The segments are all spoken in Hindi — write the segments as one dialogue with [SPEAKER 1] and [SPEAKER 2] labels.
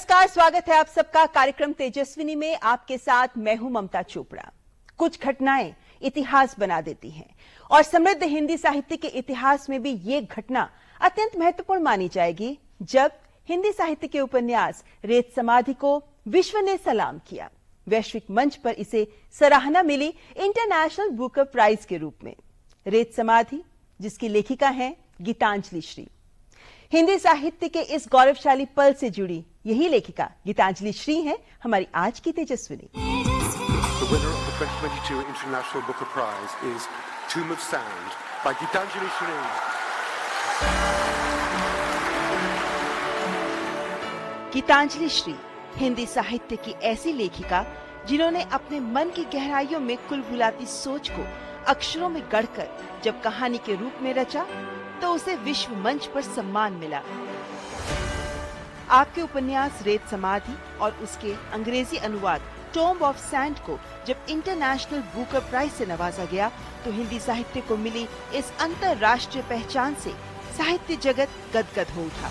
[SPEAKER 1] नमस्कार, स्वागत है आप सबका कार्यक्रम तेजस्विनी में। आपके साथ मैं हूं ममता चोपड़ा। कुछ घटनाएं इतिहास बना देती हैं और समृद्ध हिंदी साहित्य के इतिहास में भी ये घटना अत्यंत महत्वपूर्ण मानी जाएगी जब हिंदी साहित्य के उपन्यास रेत समाधि को विश्व ने सलाम किया। वैश्विक मंच पर इसे सराहना मिली इंटरनेशनल बुकर प्राइज के रूप में। रेत समाधि जिसकी लेखिका हैं गीतांजलि श्री। हिंदी साहित्य के इस गौरवशाली पल से जुड़ी यही लेखिका गीतांजलि श्री हैं हमारी आज की Tejaswini.
[SPEAKER 2] The winner of the 2022 International Booker Prize is Tomb of Sound by Gitanjali Shri.
[SPEAKER 1] Geetanjali Shri Hindi साहित्य की ऐसी लेखिका जिन्होंने अपने मन की गहराइयों में कुलबुलाती सोच को अक्षरों में गढ़कर जब कहानी के रूप में रचा तो उसे विश्व मंच पर सम्मान मिला। आपके उपन्यास रेत समाधि और उसके अंग्रेजी अनुवाद टॉम्ब ऑफ सैंड को जब इंटरनेशनल बुकर प्राइज से नवाजा गया तो हिंदी साहित्य को मिली इस अंतर्राष्ट्रीय पहचान से साहित्य जगत गदगद हो उठा।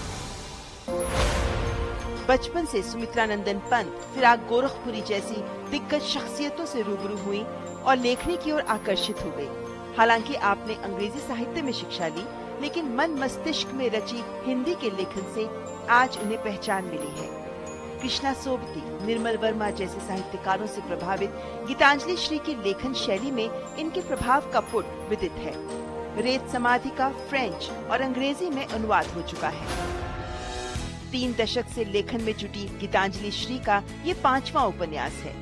[SPEAKER 1] बचपन से सुमित्रानंदन पंत, फिराक गोरखपुरी जैसी दिग्गज शख्सियतों से रूबरू हुई और लेखनी की ओर आकर्षित हो गई। हालांकि आपने अंग्रेजी साहित्य में शिक्षा ली, लेकिन मन मस्तिष्क में रची हिंदी के लेखन से आज उन्हें पहचान मिली है। कृष्णा सोबती, निर्मल वर्मा जैसे साहित्यकारों से प्रभावित गीतांजलि श्री की लेखन शैली में इनके प्रभाव का पुट विदित है। रेत समाधि का फ्रेंच और अंग्रेजी में अनुवाद हो चुका है। 3 दशक से लेखन में जुटी गीतांजलि श्री का ये 5वां उपन्यास है।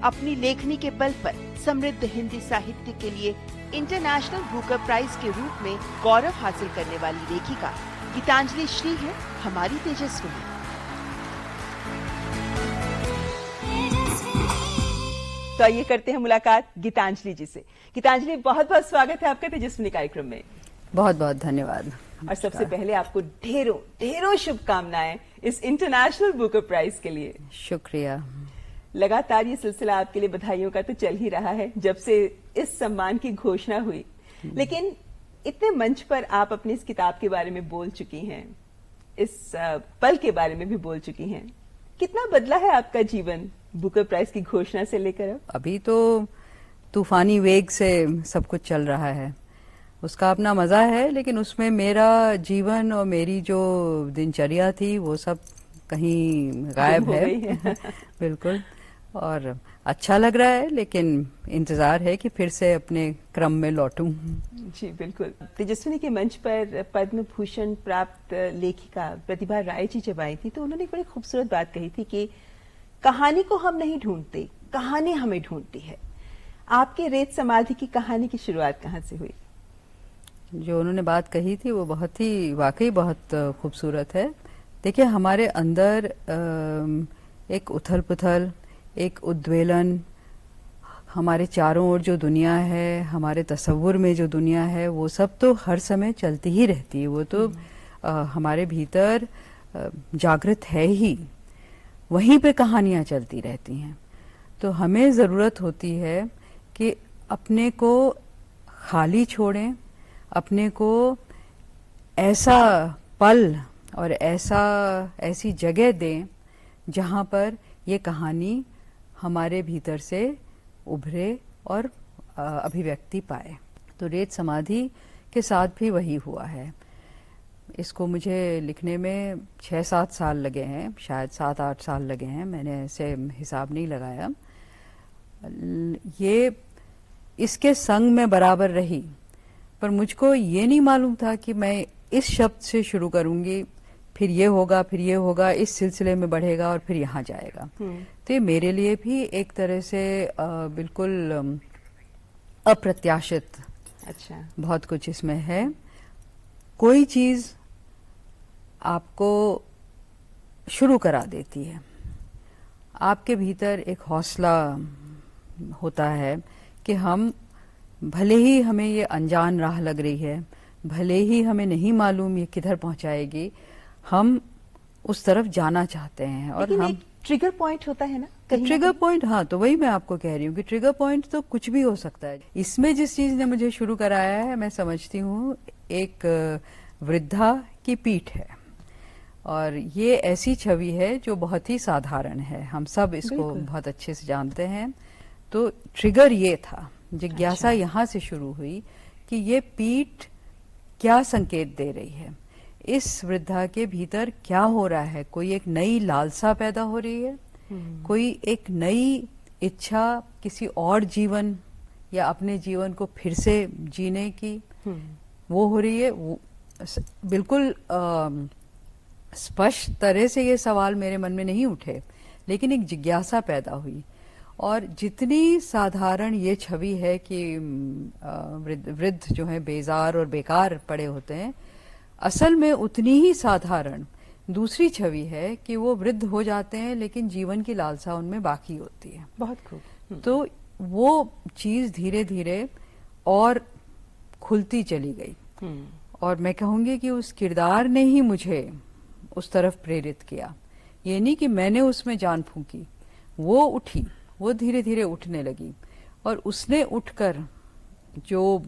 [SPEAKER 1] अपनी लेखनी के बल पर समृद्ध हिंदी साहित्य के लिए इंटरनेशनल बुकर प्राइज के रूप में गौरव हासिल करने वाली लेखिका गीतांजलि श्री है हमारी तेजस्विनी। तो आइए करते हैं मुलाकात गीतांजलि जी से। गीतांजलि, बहुत बहुत स्वागत है आपका तेजस्विनी कार्यक्रम में।
[SPEAKER 3] बहुत बहुत धन्यवाद।
[SPEAKER 1] और सबसे पहले आपको ढेरों ढेरों शुभकामनाएं इस इंटरनेशनल बुकर प्राइज के लिए।
[SPEAKER 3] शुक्रिया।
[SPEAKER 1] लगातार ये सिलसिला आपके लिए बधाइयों का तो चल ही रहा है जब से इस सम्मान की घोषणा हुई, लेकिन इतने मंच पर आप अपनी इस किताब के बारे में बोल चुकी हैं, इस पल के बारे में भी बोल चुकी हैं। कितना बदला है आपका जीवन बुकर प्राइज की घोषणा से लेकर अब?
[SPEAKER 3] अभी तो तूफानी वेग से सब कुछ चल रहा है, उसका अपना मजा है, लेकिन उसमें मेरा जीवन और मेरी जो दिनचर्या थी वो सब कहीं गायब है। बिल्कुल। और अच्छा लग रहा है, लेकिन इंतजार है कि फिर से अपने क्रम में लौटूं।
[SPEAKER 1] जी बिल्कुल। तेजस्विनी के मंच पर पद्म भूषण प्राप्त लेखिका प्रतिभा राय जी जब आई थी तो उन्होंने बड़ी खूबसूरत बात कही थी कि कहानी को हम नहीं ढूंढते, कहानी हमें ढूंढती है। आपके रेत समाधि की कहानी की शुरुआत कहाँ से हुई?
[SPEAKER 3] जो उन्होंने बात कही थी वो बहुत ही वाकई बहुत खूबसूरत है। देखिए, हमारे अंदर एक उथल पुथल, एक उद्वेलन, हमारे चारों ओर जो दुनिया है, हमारे तसव्वुर में जो दुनिया है, वो सब तो हर समय चलती ही रहती है। वो तो हमारे भीतर जागृत है ही, वहीं पे कहानियां चलती रहती हैं। तो हमें ज़रूरत होती है कि अपने को खाली छोड़ें, अपने को ऐसा पल और ऐसी जगह दें जहां पर ये कहानी हमारे भीतर से उभरे और अभिव्यक्ति पाए। तो रेत समाधि के साथ भी वही हुआ है। इसको मुझे लिखने में 6-7 साल लगे हैं, शायद 7-8 साल लगे हैं, मैंने ऐसे हिसाब नहीं लगाया। ये इसके संग में बराबर रही, पर मुझको ये नहीं मालूम था कि मैं इस शब्द से शुरू करूंगी, फिर ये होगा, फिर ये होगा, इस सिलसिले में बढ़ेगा और फिर यहाँ जाएगा। तो ये मेरे लिए भी एक तरह से बिल्कुल अप्रत्याशित बहुत कुछ इसमें है। कोई चीज आपको शुरू करा देती है, आपके भीतर एक हौसला होता है कि हम, भले ही हमें ये अनजान राह लग रही है, भले ही हमें नहीं मालूम ये किधर पहुंचाएगी, हम उस तरफ जाना चाहते हैं। और हम
[SPEAKER 1] एक ट्रिगर पॉइंट होता है ना,
[SPEAKER 3] ट्रिगर पॉइंट। हाँ, तो वही मैं आपको कह रही हूँ कि ट्रिगर पॉइंट तो कुछ भी हो सकता है। इसमें जिस चीज ने मुझे शुरू कराया है, मैं समझती हूँ एक वृद्धा की पीठ है। और ये ऐसी छवि है जो बहुत ही साधारण है, हम सब इसको
[SPEAKER 4] बिल्कुल।
[SPEAKER 3] बहुत अच्छे से जानते हैं। तो ट्रिगर ये था, जिज्ञासा
[SPEAKER 4] अच्छा।
[SPEAKER 3] यहाँ से शुरू हुई कि ये पीठ क्या संकेत दे रही है, इस वृद्धा के भीतर क्या हो रहा है। कोई एक नई लालसा पैदा हो रही है, कोई एक नई इच्छा किसी और जीवन या अपने जीवन को फिर से जीने की वो हो रही है। बिल्कुल स्पष्ट तरह से ये सवाल मेरे मन में नहीं उठे, लेकिन एक जिज्ञासा पैदा हुई। और जितनी साधारण ये छवि है कि वृद्ध जो है बेजार और बेकार पड़े होते हैं, असल में उतनी ही साधारण दूसरी छवि है कि वो वृद्ध हो जाते हैं लेकिन जीवन की लालसा उनमें बाकी होती है।
[SPEAKER 4] बहुत खूब।
[SPEAKER 3] तो वो चीज धीरे धीरे और खुलती चली गई। और मैं कहूंगी कि उस किरदार ने ही मुझे उस तरफ प्रेरित किया। ये नहीं कि मैंने उसमें जान फूंकी, वो उठी, वो धीरे धीरे उठने लगी और उसने उठकर जो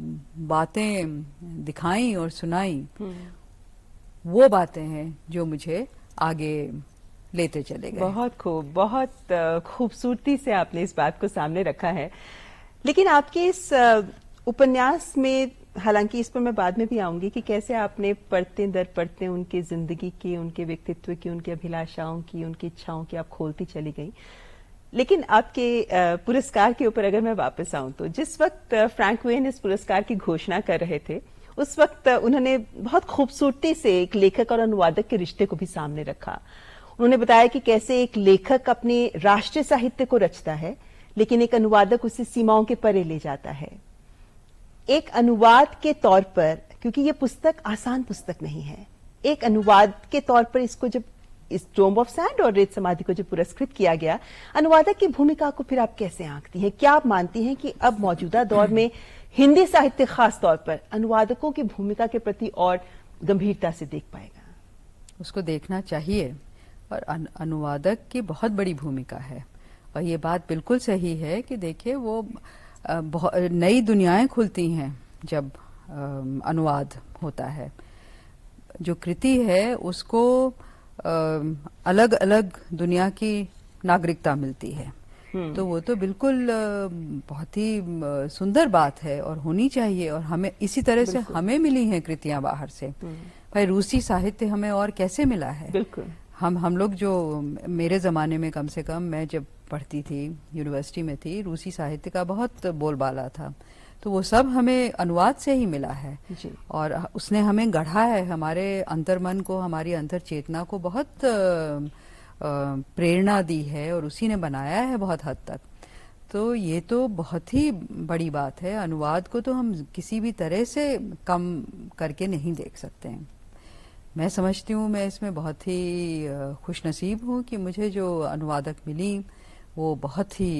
[SPEAKER 3] बातें दिखाई और सुनाई, वो बातें हैं जो मुझे आगे लेते चले गए।
[SPEAKER 4] बहुत खूब, बहुत खूबसूरती से आपने इस बात को सामने रखा है। लेकिन आपके इस उपन्यास में, हालांकि इस पर मैं बाद में भी आऊंगी कि कैसे आपने पढ़ते दर पढ़ते उनकी जिंदगी की, उनके व्यक्तित्व की, उनकी अभिलाषाओं की, उनकी इच्छाओं की आप खोलती चली गई। लेकिन आपके पुरस्कार के ऊपर अगर मैं वापस आऊं तो जिस वक्त फ्रैंक वेन इस पुरस्कार की घोषणा कर रहे थे, उस वक्त उन्होंने बहुत खूबसूरती से एक लेखक और अनुवादक के रिश्ते को भी सामने रखा। उन्होंने बताया कि कैसे एक लेखक अपने राष्ट्रीय साहित्य को रचता है, लेकिन एक अनुवादक उसे सीमाओं के परे ले जाता है। एक अनुवाद के तौर पर, क्योंकि ये पुस्तक आसान पुस्तक नहीं है, एक अनुवाद के तौर पर इसको जब इस टोम्ब ऑफ सैंड और रेत समाधि को जब पुरस्कृत किया गया, अनुवादक की भूमिका को फिर आप कैसे आंकती हैं? क्या आप मानती हैं कि अब मौजूदा दौर में हिंदी साहित्य खास तौर पर अनुवादकों की भूमिका के प्रति और गंभीरता से देख पाएगा?
[SPEAKER 3] उसको देखना चाहिए, और अनुवादक की बहुत बड़ी भूमिका है। और ये बात बिल्कुल सही है कि देखिए, वो नई दुनियाएं खुलती हैं जब अनुवाद होता है। जो कृति है उसको अलग अलग दुनिया की नागरिकता मिलती है। तो वो तो बिल्कुल बहुत ही सुंदर बात है और होनी चाहिए। और हमें इसी तरह से हमें मिली हैं कृतियां बाहर से। भाई रूसी साहित्य हमें और कैसे मिला है?
[SPEAKER 4] बिल्कुल।
[SPEAKER 3] हम लोग जो, मेरे ज़माने में कम से कम, मैं जब पढ़ती थी, यूनिवर्सिटी में थी, रूसी साहित्य का बहुत बोलबाला था। तो वो सब हमें अनुवाद से ही मिला है
[SPEAKER 4] जी।
[SPEAKER 3] और उसने हमें गढ़ा है, हमारे अंतर्मन को, हमारी अंतर चेतना को बहुत प्रेरणा दी है और उसी ने बनाया है बहुत हद तक। तो ये तो बहुत ही बड़ी बात है। अनुवाद को तो हम किसी भी तरह से कम करके नहीं देख सकते हैं। मैं समझती हूँ, मैं इसमें बहुत ही खुशनसीब हूँ कि मुझे जो अनुवादक मिली वो बहुत ही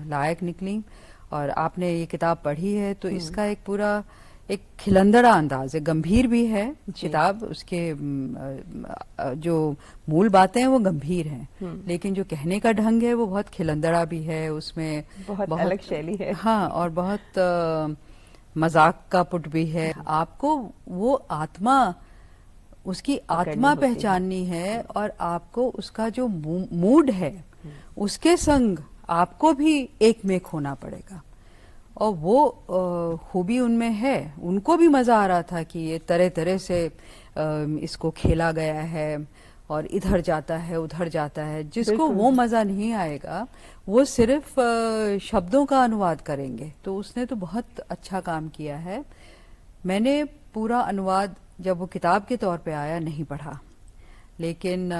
[SPEAKER 3] लायक निकली। और आपने ये किताब पढ़ी है तो इसका एक पूरा एक खिलंदड़ा अंदाज है, गंभीर भी है किताब। उसके जो मूल बातें हैं वो गंभीर हैं, लेकिन जो कहने का ढंग है वो बहुत खिलंदड़ा भी है। उसमें
[SPEAKER 4] बहुत अलग शैली है।
[SPEAKER 3] हाँ, और बहुत मजाक का पुट भी है। आपको वो आत्मा, उसकी आत्मा पहचाननी है और आपको उसका जो मूड है उसके संग आपको भी एक में खोना पड़ेगा। और वो खूबी उनमें है। उनको भी मजा आ रहा था कि ये तरह तरह से इसको खेला गया है और इधर जाता है उधर जाता है। जिसको वो मजा नहीं आएगा वो सिर्फ शब्दों का अनुवाद करेंगे। तो उसने तो बहुत अच्छा काम किया है। मैंने पूरा अनुवाद जब वो किताब के तौर पे आया नहीं पढ़ा, लेकिन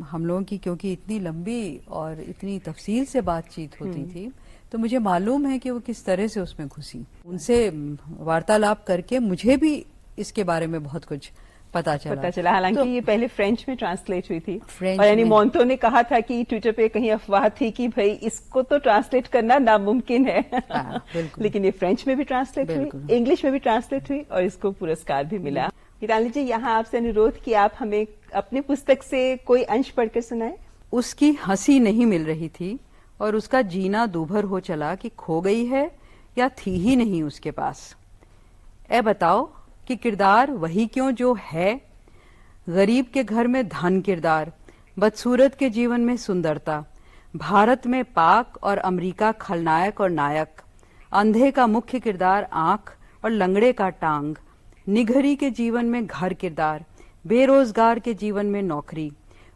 [SPEAKER 3] हम लोगों की क्योंकि इतनी लंबी और इतनी तफसील से बातचीत होती थी, तो मुझे मालूम है कि वो किस तरह से उसमें घुसी। उनसे वार्तालाप करके मुझे भी इसके बारे में बहुत कुछ पता चला।
[SPEAKER 4] हालांकि ये पहले फ्रेंच में ट्रांसलेट हुई थी।
[SPEAKER 3] फ्रेंच
[SPEAKER 4] और यानी मोंतो ने कहा था कि ट्विटर पे कहीं अफवाह थी कि भाई इसको तो ट्रांसलेट करना नामुमकिन है। लेकिन ये फ्रेंच में भी ट्रांसलेट हुई, इंग्लिश में भी ट्रांसलेट हुई और इसको पुरस्कार भी मिला। गीतांजलि जी, यहाँ आपसे अनुरोध कि आप हमें अपनी पुस्तक से कोई अंश पढ़कर सुनाए।
[SPEAKER 3] उसकी हंसी नहीं मिल रही थी और उसका जीना दूभर हो चला कि खो गई है या थी ही नहीं उसके पास। ए बताओ कि किरदार वही क्यों जो है, गरीब के घर में धन किरदार, बदसूरत के जीवन में सुंदरता, भारत में पाक और अमेरिका खलनायक और नायक, अंधे का मुख्य किरदार आंख और लंगड़े का टांग, निघरी के जीवन में घर किरदार, बेरोजगार के जीवन में नौकरी,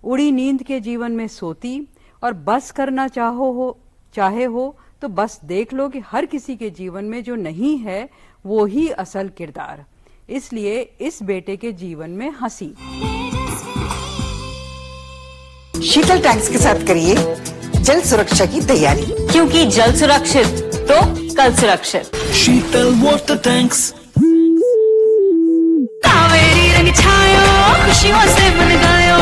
[SPEAKER 3] उड़ी नींद के जीवन में सोती, और बस करना चाहे हो तो बस देख लो कि हर किसी के जीवन में जो नहीं है वो ही असल किरदार। इसलिए इस बेटे के जीवन में हंसी।
[SPEAKER 5] शीतल टैंक्स के साथ करिए जल सुरक्षा की तैयारी,
[SPEAKER 6] क्योंकि जल सुरक्षित तो कल सुरक्षित।
[SPEAKER 7] शीतल वाटर टैंक्स।
[SPEAKER 6] कावेरी रंग छायो, खुशियों से मन गायो,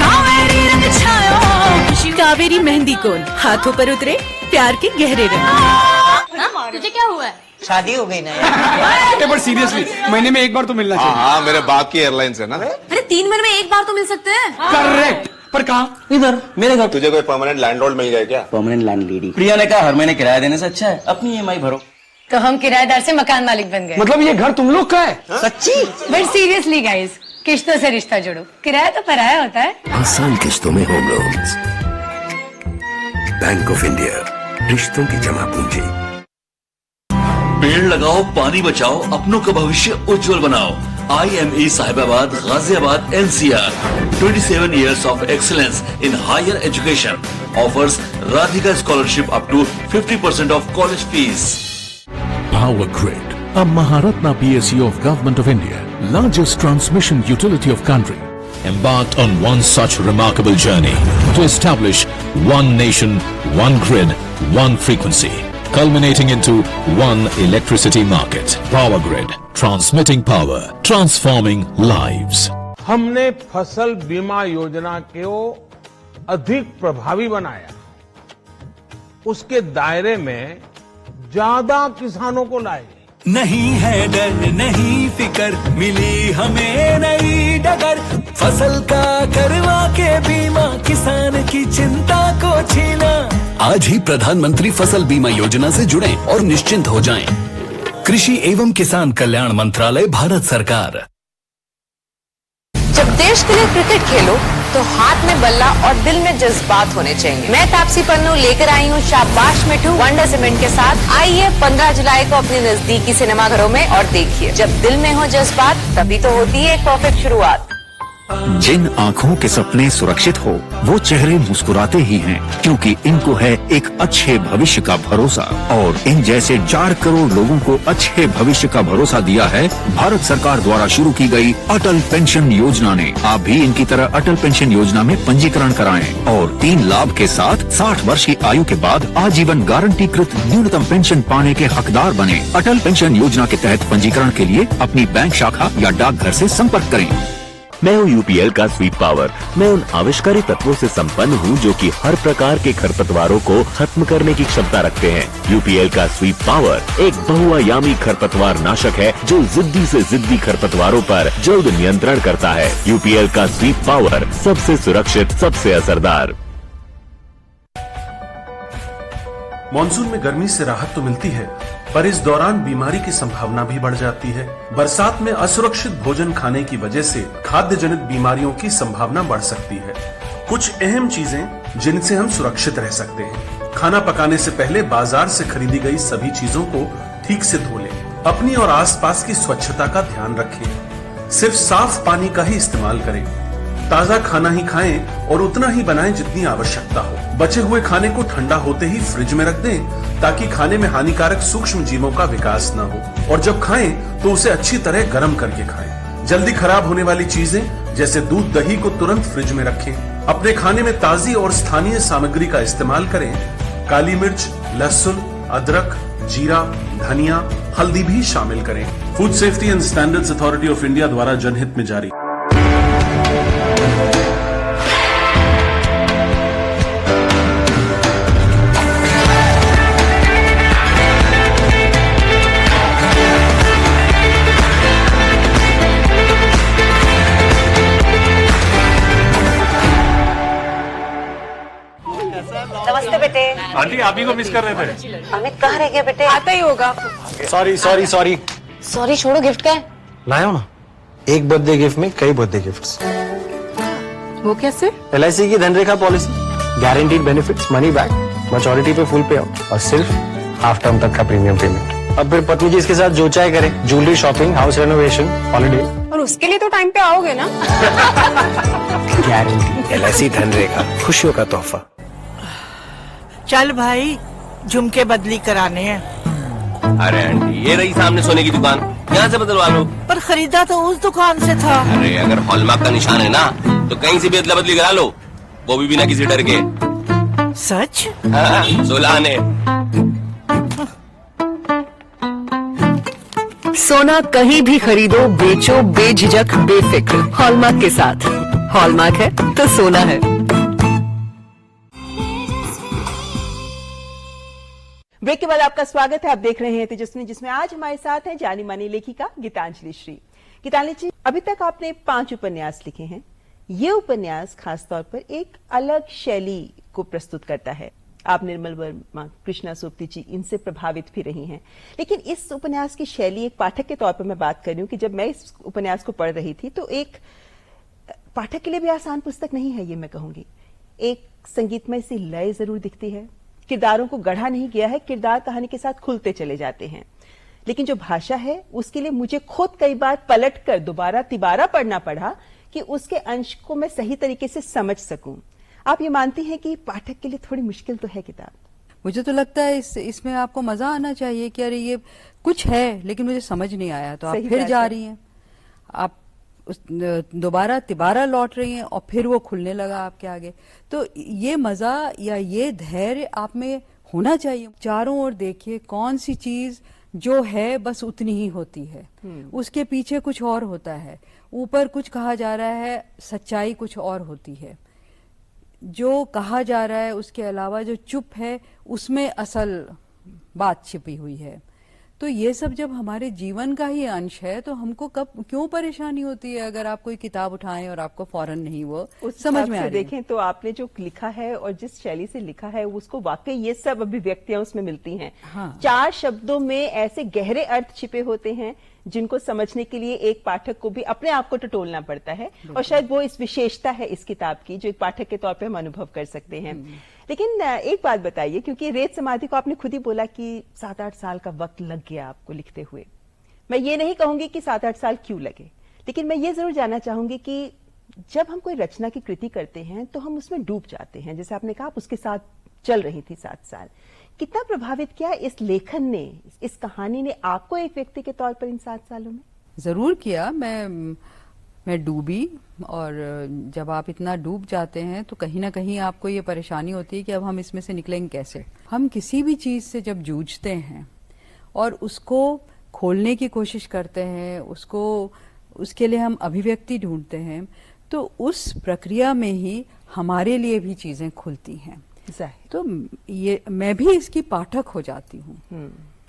[SPEAKER 6] कावेरी रंग छायो। कावेरी मेहंदी कोन, हाथों पर उतरे प्यार के गहरे रंग।
[SPEAKER 8] तुझे क्या हुआ है?
[SPEAKER 5] शादी हो गई ना यार।
[SPEAKER 9] बट सीरियसली महीने में एक बार तो मिलना चाहिए।
[SPEAKER 10] हाँ, मेरे बाप की एयरलाइंस है ना।
[SPEAKER 8] अरे 3 महीने में एक बार तो मिल सकते हैं।
[SPEAKER 9] करेक्ट, पर कहाँ?
[SPEAKER 7] इधर मेरे घर।
[SPEAKER 10] तुझे कोई परमानेंट लैंडलॉर्ड मिल गया क्या?
[SPEAKER 7] Permanent landlady. प्रिया ने कहा हर महीने किराया देने से अच्छा है अपनी EMI भरो।
[SPEAKER 8] तो हम किराएदार से मकान मालिक बन गए।
[SPEAKER 9] मतलब ये घर तुम लोग का है?
[SPEAKER 5] सच्ची?
[SPEAKER 8] बट सीरियसली गाइस, किश्तों से रिश्ता जोड़ो, किराया तो पराया होता है।
[SPEAKER 7] आसान किश्तों में home loans. Bank of India, रिश्तों की जमा पूंजी।
[SPEAKER 11] पेड़ लगाओ, पानी बचाओ, अपनों का भविष्य उज्जवल बनाओ। IME Sahibabad, Ghaziabad, NCR 27 years of excellence in higher education offers Radhika scholarship up to 50% of college fees.
[SPEAKER 7] Power Grid, a Maharatna PSU of Government of India, largest transmission utility of country, embarked on one such remarkable journey to establish one nation, one grid, one frequency, culminating into one electricity market. Power Grid, transmitting power, transforming lives.
[SPEAKER 12] हमने फसल बीमा योजना को अधिक प्रभावी बनाया, उसके दायरे में ज्यादा किसानों को लाए।
[SPEAKER 7] नहीं है डर, नहीं फिकर, मिली हमें नई डगर। फसल का करवा के बीमा, किसान की चिंता को छीना। आज ही प्रधानमंत्री फसल बीमा योजना से जुड़ें और निश्चिंत हो जाएं। कृषि एवं किसान कल्याण मंत्रालय, भारत सरकार।
[SPEAKER 6] जब देश के लिए क्रिकेट खेलो तो हाथ में बल्ला और दिल में जज्बात होने चाहिए। मैं तापसी पन्नू लेकर आई हूँ शाबाश मिठू वंडर सीमेंट के साथ। आइए 15 जुलाई को अपने नजदीकी सिनेमाघरों में और देखिए, जब दिल में हो जज्बात तभी तो होती है एक परफेक्ट शुरुआत।
[SPEAKER 13] जिन आँखों के सपने सुरक्षित हो वो चेहरे मुस्कुराते ही हैं, क्योंकि इनको है एक अच्छे भविष्य का भरोसा। और इन जैसे 4 करोड़ लोगों को अच्छे भविष्य का भरोसा दिया है भारत सरकार द्वारा शुरू की गई अटल पेंशन योजना ने। आप भी इनकी तरह अटल पेंशन योजना में पंजीकरण कराएं और 3 लाभ के साथ 60 वर्ष की आयु के बाद आजीवन गारंटीकृत न्यूनतम पेंशन पाने के हकदार बने। अटल पेंशन योजना के तहत पंजीकरण के लिए अपनी बैंक शाखा या डाकघर से संपर्क करें।
[SPEAKER 14] मैं हूँ UPL का स्वीप पावर। मैं उन आविष्कारी तत्वों से संपन्न हूँ जो कि हर प्रकार के खरपतवारों को खत्म करने की क्षमता रखते हैं। UPL का स्वीप पावर एक बहुआयामी खरपतवार नाशक है जो जिद्दी से जिद्दी खरपतवारों पर जल्द नियंत्रण करता है। UPL का स्वीप पावर सबसे सुरक्षित, सबसे असरदार।
[SPEAKER 15] मॉनसून में गर्मी से राहत तो मिलती है, पर इस दौरान बीमारी की संभावना भी बढ़ जाती है। बरसात में असुरक्षित भोजन खाने की वजह से खाद्य जनित बीमारियों की संभावना बढ़ सकती है। कुछ अहम चीजें जिनसे हम सुरक्षित रह सकते हैं। खाना पकाने से पहले बाजार से खरीदी गई सभी चीजों को ठीक से धो लें। अपनी और आसपास की स्वच्छता का ध्यान रखें। सिर्फ साफ पानी का ही इस्तेमाल करें। ताजा खाना ही खाएं और उतना ही बनाएं जितनी आवश्यकता हो। बचे हुए खाने को ठंडा होते ही फ्रिज में रख दें ताकि खाने में हानिकारक सूक्ष्म जीवों का विकास न हो। और जब खाएं तो उसे अच्छी तरह गर्म करके खाएं। जल्दी खराब होने वाली चीजें जैसे दूध, दही को तुरंत फ्रिज में रखें। अपने खाने में ताजी और स्थानीय सामग्री का इस्तेमाल करें। काली मिर्च, लहसुन, अदरक, जीरा, धनिया, हल्दी भी शामिल करें। Food safety and standards authority of India द्वारा जनहित में जारी।
[SPEAKER 6] नमस्ते बेटे।
[SPEAKER 12] आंटी आप ही को मिस कर रहे थे।
[SPEAKER 6] अमित कहाँ रह गया बेटे? आता ही होगा।
[SPEAKER 5] सॉरी
[SPEAKER 6] सॉरी छोड़ो, गिफ्ट का है?
[SPEAKER 5] लाया हो ना, एक बर्थडे गिफ्ट में कई बर्थडे गिफ्ट्स।
[SPEAKER 6] वो कैसे?
[SPEAKER 16] LIC की Dhanrekha policy, guaranteed benefits, money back, maturity पे फुल पे आउट और सिर्फ हाफ टर्म तक का प्रीमियम पेमेंट। अब फिर पत्नी जी इसके साथ जो चाहे करे, jewellery shopping, house renovation, holiday.
[SPEAKER 6] और उसके लिए तो टाइम पे आओगे ना?
[SPEAKER 16] गारंटी। LIC धनरेखा, खुशियों का तोहफा।
[SPEAKER 17] चल भाई, झुमके बदली कराने हैं।
[SPEAKER 18] अरे आंटी, ये रही सामने सोने की दुकान, यहाँ से बदलवा लो।
[SPEAKER 17] पर खरीदा तो उस दुकान से था।
[SPEAKER 18] अरे अगर हॉलमार्क का निशान है ना, तो कहीं से भी अदला बदली करा लो, वो भी बिना किसी डर के।
[SPEAKER 17] सच?
[SPEAKER 18] हाँ, 16 आने।
[SPEAKER 19] सोना कहीं भी खरीदो, बेचो बेझिझक बेफिक्र, हॉलमार्क के साथ। हॉलमार्क है तो सोना है।
[SPEAKER 4] ब्रेक के बाद आपका स्वागत है। आप देख रहे हैं तेजस्विनी, जिसमें आज हमारे साथ हैं जानी मानी लेखिका गीतांजलि श्री। गीतांजलि जी, अभी तक आपने 5 उपन्यास लिखे हैं। ये उपन्यास खासतौर पर एक अलग शैली को प्रस्तुत करता है। आप निर्मल वर्मा, कृष्णा सोपती जी, इनसे प्रभावित भी रही हैं। लेकिन इस उपन्यास की शैली, एक पाठक के तौर पर मैं बात कर रही हूँ कि जब मैं इस उपन्यास को पढ़ रही थी तो एक पाठक के लिए भी आसान पुस्तक नहीं है, ये मैं कहूंगी। एक संगीतमय सी लय जरूर दिखती है, किरदारों को गढ़ा नहीं गया है, किरदार कहानी के साथ खुलते चले जाते हैं। लेकिन जो भाषा है उसके लिए मुझे खुद कई बार पलट कर दोबारा तिबारा पढ़ना पड़ा कि उसके अंश को मैं सही तरीके से समझ सकूं। आप ये मानती हैं कि पाठक के लिए थोड़ी मुश्किल तो है किताब?
[SPEAKER 3] मुझे तो लगता है इसमें आपको मजा आना चाहिए कि अरे ये कुछ है लेकिन मुझे समझ नहीं आया, तो आप फिर जा रही हैं, आप दोबारा तिबारा लौट रही हैं और फिर वो खुलने लगा आपके आगे। तो ये मजा या ये धैर्य आप में होना चाहिए। चारों ओर देखिए, कौन सी चीज जो है बस उतनी ही होती है, उसके पीछे कुछ और होता है, ऊपर कुछ कहा जा रहा है, सच्चाई कुछ और होती है। जो कहा जा रहा है उसके अलावा जो चुप है उसमें असल बात छिपी हुई है। तो ये सब जब हमारे जीवन का ही अंश है तो हमको कब क्यों परेशानी होती है अगर आप कोई किताब उठाएं और आपको फौरन नहीं वो समझ में आ रही है।
[SPEAKER 4] देखें तो आपने जो लिखा है और जिस शैली से लिखा है उसको वाकई ये सब अभिव्यक्तियां उसमें मिलती हैं। हाँ। 4 शब्दों में ऐसे गहरे अर्थ छिपे होते हैं जिनको समझने के लिए एक पाठक को भी अपने आप को टटोलना पड़ता है, और शायद वो इस विशेषता है इस किताब की जो एक पाठक के तौर पे हम अनुभव कर सकते हैं। लेकिन एक बात बताइए, क्योंकि रेत समाधि को आपने खुद ही बोला कि 7-8 साल का वक्त लग गया आपको लिखते हुए। मैं ये नहीं कहूंगी कि 7-8 साल क्यों लगे, लेकिन मैं ये जरूर जानना चाहूंगी कि जब हम कोई रचना की कृति करते हैं तो हम उसमें डूब जाते हैं। जैसे आपने कहा आप उसके साथ चल रही थी 7 साल। कितना प्रभावित किया इस लेखन ने, इस कहानी ने आपको एक व्यक्ति के तौर पर इन 7 सालों में?
[SPEAKER 3] जरूर किया। मैं डूबी, और जब आप इतना डूब जाते हैं तो कहीं ना कहीं आपको ये परेशानी होती है कि अब हम इसमें से निकलेंगे कैसे। हम किसी भी चीज से जब जूझते हैं और उसको खोलने की कोशिश करते हैं, उसके लिए हम अभिव्यक्ति ढूंढते हैं, तो उस प्रक्रिया में ही हमारे लिए भी चीजें खुलती हैं। तो ये मैं भी इसकी पाठक हो जाती हूँ।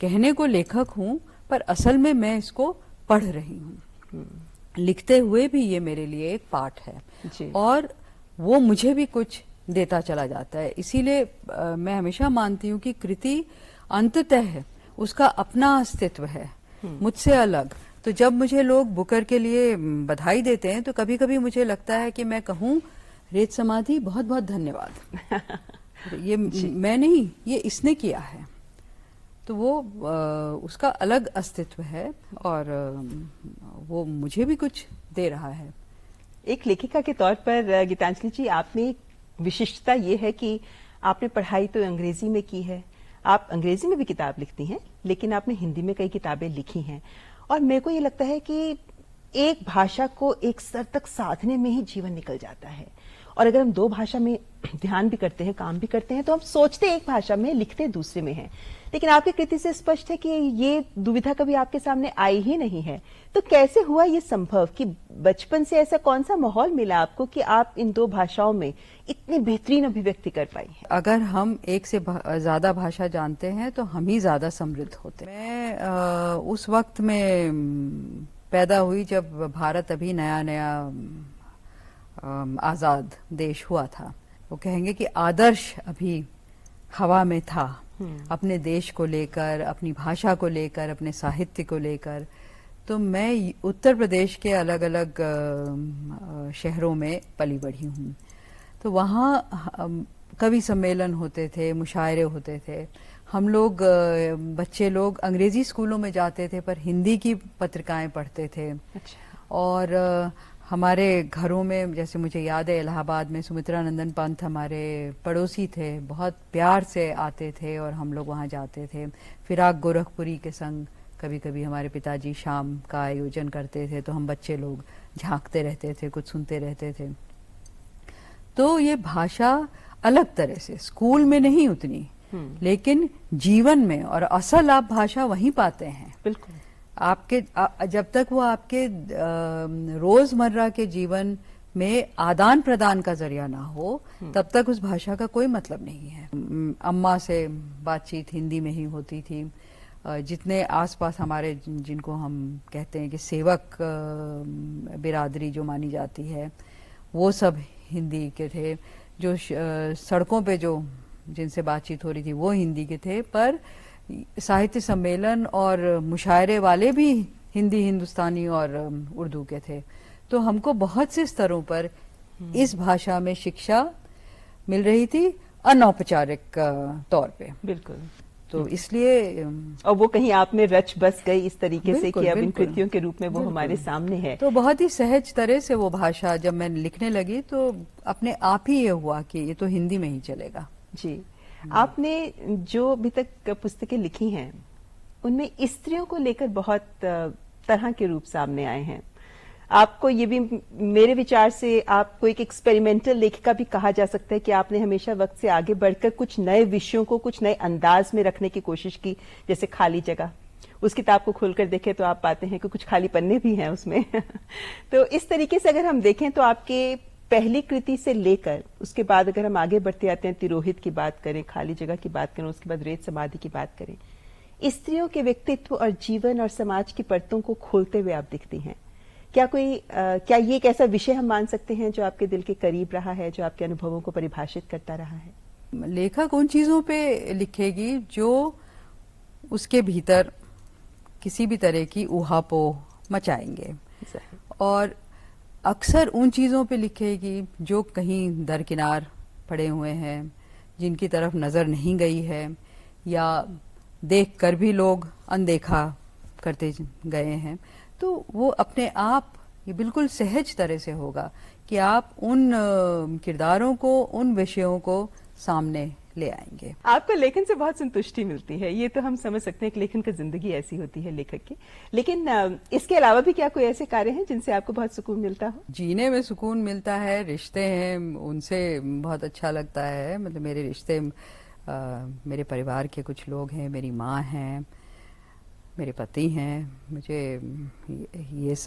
[SPEAKER 3] कहने को लेखक हूँ पर असल में मैं इसको पढ़ रही हूँ। लिखते हुए भी ये मेरे लिए एक पाठ है और वो मुझे भी कुछ देता चला जाता है। इसीलिए मैं हमेशा मानती हूँ कि कृति अंततः उसका अपना अस्तित्व है, मुझसे अलग। तो जब मुझे लोग बुकर के लिए बधाई देते हैं तो कभी कभी मुझे लगता है कि मैं कहूँ, रेत समाधि बहुत बहुत धन्यवाद। ये मैं नहीं, ये इसने किया है। तो वो उसका अलग अस्तित्व है और वो मुझे भी कुछ दे रहा है।
[SPEAKER 4] एक लेखिका के तौर पर गीतांजलि जी, आपने विशिष्टता ये है कि आपने पढ़ाई तो अंग्रेजी में की है, आप अंग्रेजी में भी किताब लिखती हैं, लेकिन आपने हिंदी में कई किताबें लिखी हैं। और मेरे को ये लगता है कि एक भाषा को एक स्तर तक साधने में ही जीवन निकल जाता है। और अगर हम 2 भाषा में ध्यान भी करते हैं, काम भी करते हैं, तो हम सोचते एक भाषा में, लिखते दूसरे में हैं। लेकिन आपकी कृति से स्पष्ट है कि ये दुविधा कभी आपके सामने आई ही नहीं है। तो कैसे हुआ ये संभव कि बचपन से ऐसा कौन सा माहौल मिला आपको कि आप इन 2 भाषाओं में इतनी बेहतरीन अभिव्यक्ति कर पाई हैं?
[SPEAKER 3] अगर हम एक से ज्यादा भाषा जानते हैं तो हम ही ज्यादा समृद्ध होते हैं। मैं उस वक्त में पैदा हुई जब भारत अभी नया नया आजाद देश हुआ था। वो कहेंगे कि आदर्श अभी हवा में था, अपने देश को लेकर, अपनी भाषा को लेकर, अपने साहित्य को लेकर। तो मैं उत्तर प्रदेश के अलग अलग शहरों में पली बढ़ी हूँ। तो वहाँ कवि सम्मेलन होते थे, मुशायरे होते थे। हम लोग बच्चे लोग अंग्रेजी स्कूलों में जाते थे पर हिंदी की पत्रिकाएं पढ़ते थे। और हमारे घरों में, जैसे मुझे याद है इलाहाबाद में सुमित्रा नंदन पंत हमारे पड़ोसी थे, बहुत प्यार से आते थे और हम लोग वहाँ जाते थे। फिराक गोरखपुरी के संग कभी कभी हमारे पिताजी शाम का आयोजन करते थे, तो हम बच्चे लोग झांकते रहते थे, कुछ सुनते रहते थे। तो ये भाषा अलग तरह से स्कूल में नहीं उतनी, लेकिन जीवन में, और असल आप भाषा वहीं पाते हैं।
[SPEAKER 4] बिल्कुल।
[SPEAKER 3] आपके जब तक वो आपके रोजमर्रा के जीवन में आदान प्रदान का जरिया ना हो, तब तक उस भाषा का कोई मतलब नहीं है। अम्मा से बातचीत हिंदी में ही होती थी। जितने आसपास हमारे जिनको हम कहते हैं कि सेवक बिरादरी जो मानी जाती है, वो सब हिंदी के थे। जो सड़कों पे जो जिनसे बातचीत हो रही थी वो हिंदी के थे, पर साहित्य सम्मेलन और मुशायरे वाले भी हिंदी, हिंदुस्तानी और उर्दू के थे। तो हमको बहुत से स्तरों पर इस भाषा में शिक्षा मिल रही थी, अनौपचारिक तौर पे।
[SPEAKER 4] बिल्कुल।
[SPEAKER 3] तो इसलिए,
[SPEAKER 4] और वो कहीं आप में रच बस गई इस तरीके से कि अब इन कृतियों के रूप में वो हमारे सामने है।
[SPEAKER 3] तो बहुत ही सहज तरह से वो भाषा जब मैं लिखने लगी तो अपने आप ही ये हुआ कि ये तो हिंदी में ही चलेगा।
[SPEAKER 4] जी। आपने जो अभी तक पुस्तकें लिखी हैं उनमें स्त्रियों को लेकर बहुत तरह के रूप सामने आए हैं। आपको ये भी, मेरे विचार से आपको एक एक्सपेरिमेंटल लेखिका भी कहा जा सकता है कि आपने हमेशा वक्त से आगे बढ़कर कुछ नए विषयों को कुछ नए अंदाज में रखने की कोशिश की। जैसे खाली जगह, उस किताब को खोलकर देखें तो आप पाते हैं कि कुछ खाली पन्ने भी हैं उसमें। तो इस तरीके से अगर हम देखें तो आपके पहली कृति से लेकर उसके बाद अगर हम आगे बढ़ते आते हैं, तिरोहित की बात करें, खाली जगह की बात करें, उसके बाद रेत समाधि की बात करें, स्त्रियों के व्यक्तित्व और जीवन और समाज की परतों को खोलते हुए आप दिखती हैं। क्या ये एक ऐसा विषय हम मान सकते हैं जो आपके दिल के करीब रहा है, जो आपके अनुभवों को परिभाषित करता रहा है?
[SPEAKER 3] लेखक उन चीजों पे लिखेगी जो उसके भीतर किसी भी तरह की ऊहापोह मचाएंगे, और अक्सर उन चीजों पे लिखेगी जो कहीं दरकिनार पड़े हुए हैं, जिनकी तरफ नजर नहीं गई है, या देखकर भी लोग अनदेखा करते गए हैं। तो वो अपने आप ये बिल्कुल सहज तरह से होगा कि आप उन किरदारों को, उन विषयों को सामने ले आएंगे।
[SPEAKER 4] आपको लेखन से बहुत संतुष्टि मिलती है, ये तो हम समझ सकते हैं कि लेखन की जिंदगी ऐसी होती है लेखक की। लेकिन इसके अलावा भी क्या कोई ऐसे कार्य हैं जिनसे आपको बहुत सुकून मिलता हो?
[SPEAKER 3] जीने में सुकून मिलता है, रिश्ते हैं उनसे बहुत अच्छा लगता है। मतलब मेरे रिश्ते, मेरे परिवार के कुछ लोग हैं, मेरी माँ हैं, मेरे पति हैं। मुझे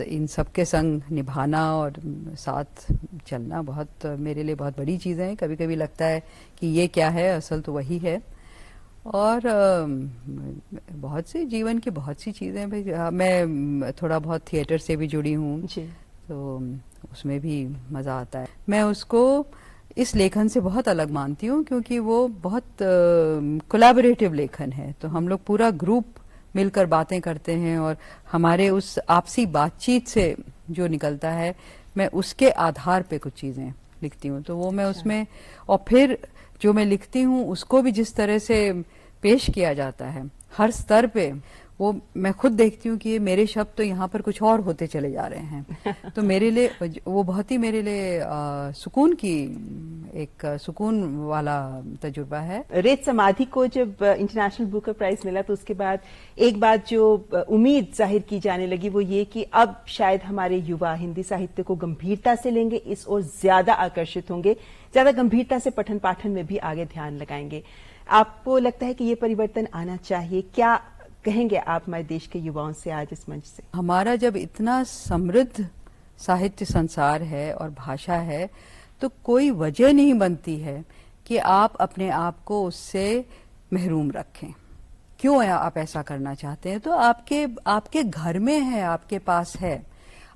[SPEAKER 3] इन सब के संग निभाना और साथ चलना बहुत, मेरे लिए बहुत बड़ी चीज़ है। कभी कभी लगता है कि ये क्या है, असल तो वही है। और बहुत सी जीवन की बहुत सी चीज़ें भाई, मैं थोड़ा बहुत थिएटर से भी जुड़ी हूँ, तो उसमें भी मज़ा आता है। मैं उसको इस लेखन से बहुत अलग मानती हूँ क्योंकि वो बहुत कोलैबोरेटिव लेखन है। तो हम लोग पूरा ग्रुप मिलकर बातें करते हैं और हमारे उस आपसी बातचीत से जो निकलता है, मैं उसके आधार पे कुछ चीजें लिखती हूँ। तो वो मैं उसमें, और फिर जो मैं लिखती हूँ उसको भी जिस तरह से पेश किया जाता है हर स्तर पे, वो मैं खुद देखती हूँ कि ये मेरे शब्द तो यहाँ पर कुछ और होते चले जा रहे हैं। तो मेरे लिए वो बहुत ही, मेरे लिए सुकून की, एक सुकून वाला तजुर्बा है।
[SPEAKER 4] रेत समाधि को जब इंटरनेशनल बुकर प्राइज मिला तो उसके बाद एक बात जो उम्मीद जाहिर की जाने लगी वो ये कि अब शायद हमारे युवा हिंदी साहित्य को गंभीरता से लेंगे, इस ओर ज्यादा आकर्षित होंगे, ज्यादा गंभीरता से पठन पाठन में भी आगे ध्यान लगाएंगे। आपको लगता है कि ये परिवर्तन आना चाहिए? क्या कहेंगे आप हमारे देश के युवाओं से आज इस मंच से?
[SPEAKER 3] हमारा जब इतना समृद्ध साहित्य संसार है और भाषा है, तो कोई वजह नहीं बनती है कि आप अपने आप को उससे महरूम रखें। क्यों आप ऐसा करना चाहते हैं? तो आपके घर में है, आपके पास है।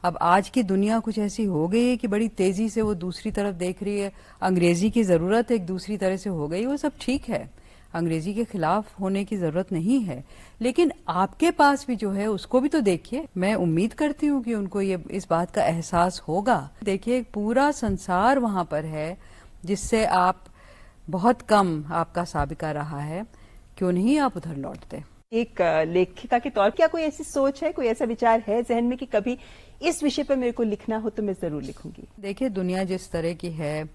[SPEAKER 3] अब आज की दुनिया कुछ ऐसी हो गई है कि बड़ी तेजी से वो दूसरी तरफ देख रही है। अंग्रेजी की जरूरत एक दूसरी तरह से हो गई, वो सब ठीक है। अंग्रेजी के खिलाफ होने की जरूरत नहीं है, लेकिन आपके पास भी जो है उसको भी तो देखिए। मैं उम्मीद करती हूँ कि उनको ये इस बात का एहसास होगा। देखिए पूरा संसार वहां पर है जिससे आप बहुत कम आपका साबिका रहा है, क्यों नहीं आप उधर लौटते।
[SPEAKER 4] एक लेखिका के तौर क्या कोई ऐसी सोच है, कोई ऐसा विचार है जहन में कि कभी इस विषय पर मेरे को लिखना हो तो मैं जरूर लिखूंगी?
[SPEAKER 3] देखिए दुनिया जिस तरह की है,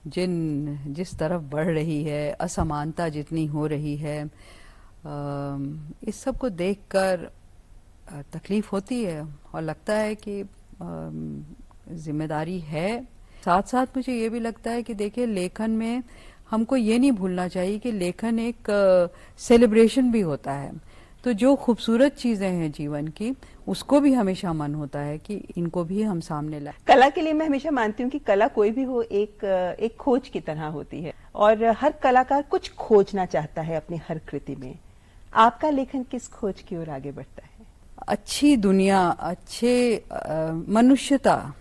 [SPEAKER 3] जिस तरफ बढ़ रही है, असमानता जितनी हो रही है, इस सब को देखकर तकलीफ होती है और लगता है कि जिम्मेदारी है। साथ साथ मुझे ये भी लगता है कि देखिए लेखन में हमको ये नहीं भूलना चाहिए कि लेखन एक सेलिब्रेशन भी होता है। तो जो खूबसूरत चीजें हैं जीवन की, उसको भी हमेशा मन होता है कि इनको भी हम सामने लाएं।
[SPEAKER 4] कला के लिए मैं हमेशा मानती हूँ कि कला कोई भी हो एक खोज की तरह होती है और हर कलाकार कुछ खोजना चाहता है अपनी हर कृति में। आपका लेखन किस खोज की ओर आगे बढ़ता है?
[SPEAKER 3] अच्छी दुनिया, अच्छे मनुष्यता।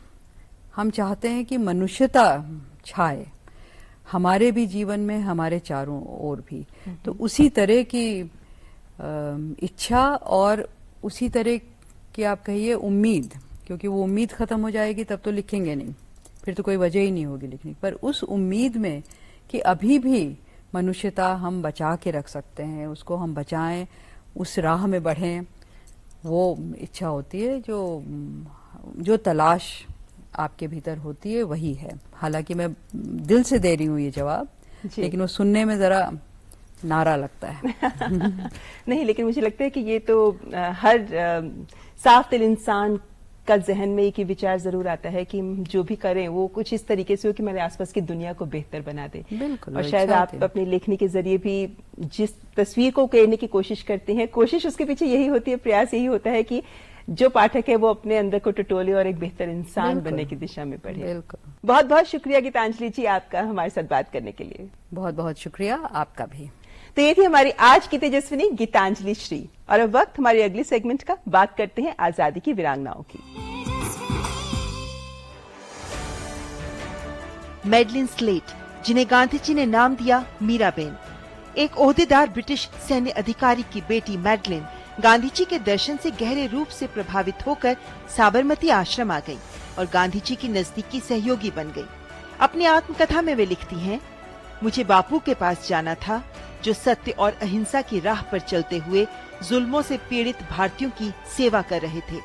[SPEAKER 3] हम चाहते हैं कि मनुष्यता छाए हमारे भी जीवन में, हमारे चारों ओर भी। तो उसी तरह की इच्छा और उसी तरह की आप कहिए उम्मीद, क्योंकि वो उम्मीद खत्म हो जाएगी तब तो लिखेंगे नहीं, फिर तो कोई वजह ही नहीं होगी लिखने की। पर उस उम्मीद में कि अभी भी मनुष्यता हम बचा के रख सकते हैं, उसको हम बचाएं, उस राह में बढ़ें, वो इच्छा होती है। जो तलाश आपके भीतर होती है वही है। हालांकि मैं दिल से दे रही हूँ ये जवाब, लेकिन वो सुनने में जरा नारा लगता है।
[SPEAKER 4] नहीं, लेकिन मुझे लगता है कि ये तो हर साफ दिल इंसान का जहन में एक ही विचार जरूर आता है कि जो भी करें वो कुछ इस तरीके से हो कि मेरे आसपास की दुनिया को बेहतर बना दे।
[SPEAKER 3] बिल्कुल।
[SPEAKER 4] और शायद आप अपनी लेखनी के जरिए भी जिस तस्वीर को उकेरने की कोशिश करते हैं, कोशिश उसके पीछे यही होती है, प्रयास यही होता है कि जो पाठक है वो अपने अंदर को टटोले और एक बेहतर इंसान बनने की दिशा में बढ़े।
[SPEAKER 3] बिल्कुल।
[SPEAKER 4] बहुत बहुत शुक्रिया गीतांजलि जी आपका हमारे साथ बात करने के लिए।
[SPEAKER 3] बहुत बहुत शुक्रिया आपका भी।
[SPEAKER 4] तो ये थी हमारी आज की तेजस्विनी गीतांजलि श्री। और अब वक्त हमारी अगली सेगमेंट का। बात करते हैं आजादी की वीरांगनाओं की।
[SPEAKER 1] मैडलिन स्लेट, जिन्हें गांधी जी ने नाम दिया मीराबेन, एक ओहदेदार ब्रिटिश सैन्य अधिकारी की बेटी मैडलिन गांधी जी के दर्शन से गहरे रूप से प्रभावित होकर साबरमती आश्रम आ गई और गांधी जी की नजदीकी सहयोगी बन गई। अपनी आत्मकथा में वे लिखती हैं, मुझे बापू के पास जाना था जो सत्य और अहिंसा की राह पर चलते हुए जुल्मों से पीड़ित भारतीयों की सेवा कर रहे थे।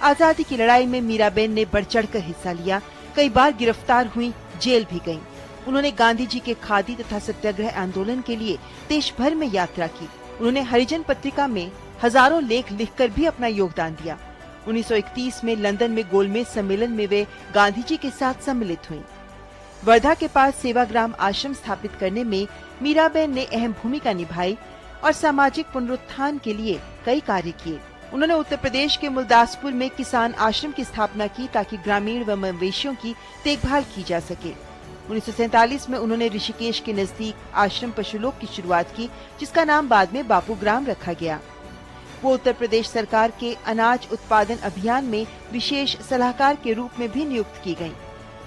[SPEAKER 1] आजादी की लड़ाई में मीराबेन ने बढ़ चढ़कर हिस्सा लिया, कई बार गिरफ्तार हुई, जेल भी गईं। उन्होंने गांधी जी के खादी तथा सत्याग्रह आंदोलन के लिए देश भर में यात्रा की। उन्होंने हरिजन पत्रिका में हजारों लेख लिखकर भी अपना योगदान दिया। 1931 में लंदन में गोलमेज सम्मेलन में वे गांधी जी के साथ सम्मिलित हुईं। वर्धा के पास सेवाग्राम आश्रम स्थापित करने में मीराबेन ने अहम भूमिका निभाई और सामाजिक पुनरुत्थान के लिए कई कार्य किए। उन्होंने उत्तर प्रदेश के मुलदासपुर में किसान आश्रम की स्थापना की ताकि ग्रामीण व मवेशियों की देखभाल की जा सके। 1947 में उन्होंने ऋषिकेश के नजदीक आश्रम पशुलोक की शुरुआत की, जिसका नाम बाद में बापू ग्राम रखा गया। वो उत्तर प्रदेश सरकार के अनाज उत्पादन अभियान में विशेष सलाहकार के रूप में भी नियुक्त की गयी।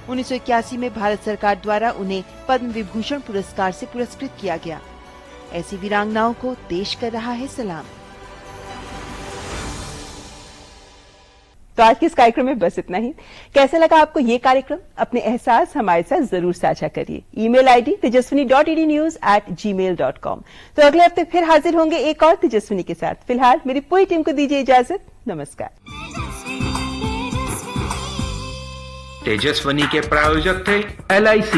[SPEAKER 1] 1981 में भारत सरकार द्वारा उन्हें पद्म विभूषण पुरस्कार से पुरस्कृत किया गया। ऐसी वीरांगनाओं को देश कर रहा है सलाम।
[SPEAKER 4] तो आज के इस कार्यक्रम में बस इतना ही। कैसा लगा आपको ये कार्यक्रम? अपने एहसास हमारे साथ जरूर साझा करिए। Email ID tejaswini.ednews@gmail.com। तो अगले हफ्ते फिर हाजिर होंगे एक और तेजस्विनी के साथ। फिलहाल मेरी पूरी टीम को दीजिए इजाजत। नमस्कार।
[SPEAKER 20] तेजस्विनी के प्रायोजक थे LIC।